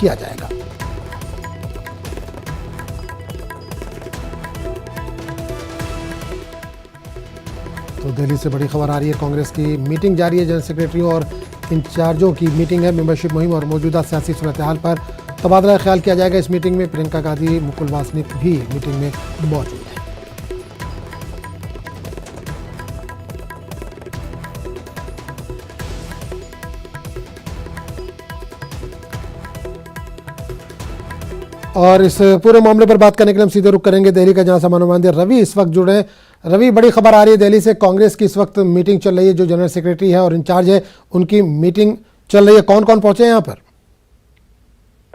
किया जाएगा। तो दिल्ली से बड़ी खबर आ रही है, कांग्रेस की मीटिंग जारी है। जनरल सेक्रेटरियों और इंचार्जों की मीटिंग है। मेंबरशिप मुहिम और मौजूदा सियासी सूरत-ए-हाल पर तबादला ख्याल किया जाएगा। इस मीटिंग में प्रियंका गांधी, मुकुल वासनिक भी मीटिंग में मौजूद हैं। और इस पूरे मामले पर बात करने के लिए हम सीधे रुख करेंगे दिल्ली का, जहां से हमारे नुमाइंदे रवि इस वक्त जुड़े हैं। रवि, बड़ी खबर आ रही है दिल्ली से, कांग्रेस की इस वक्त मीटिंग चल रही है। जो जनरल सेक्रेटरी है और इंचार्ज है उनकी मीटिंग चल रही है। कौन कौन पहुंचे हैं यहाँ पर?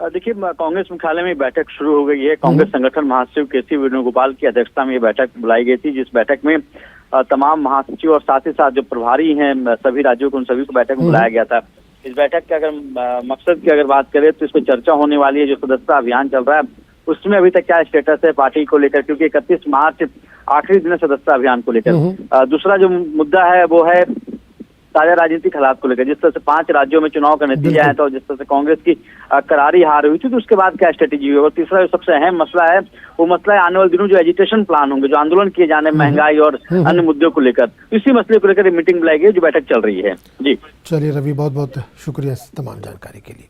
देखिए, कांग्रेस मुख्यालय में बैठक शुरू हो गई है। कांग्रेस संगठन महासचिव केसी वेणुगोपाल की अध्यक्षता में ये बैठक बुलाई गई थी, जिस बैठक में तमाम महासचिव और साथ ही साथ जो प्रभारी हैं सभी राज्यों को, उन सभी को बैठक में बुलाया गया था। इस बैठक के अगर मकसद की अगर बात करें तो इस पर चर्चा होने वाली है। जो सदस्यता अभियान चल रहा है उसमें अभी तक क्या स्टेटस है पार्टी को लेकर, क्योंकि 31 मार्च आखिरी दिन है सदस्यता अभियान को लेकर। दूसरा जो मुद्दा है वो है ताजा राजनीतिक हालात को लेकर। जिस तरह से 5 राज्यों में चुनाव का नतीजा आया था और जिस तरह से कांग्रेस की करारी हार हुई थी, तो उसके बाद क्या स्ट्रेटेजी होगी। और तीसरा जो सबसे अहम मसला है वो मसला है आने वाले दिनों जो एजिटेशन प्लान होंगे, जो आंदोलन किए जाने, महंगाई और अन्य मुद्दों को लेकर, इसी मसले को लेकर मीटिंग बुलाई गई, जो बैठक चल रही है। जी चलिए रवि, बहुत बहुत शुक्रिया इस तमाम जानकारी के लिए।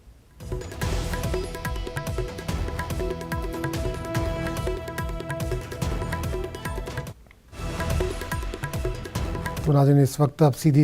तो नाज़रीन, इस वक्त अब सीधी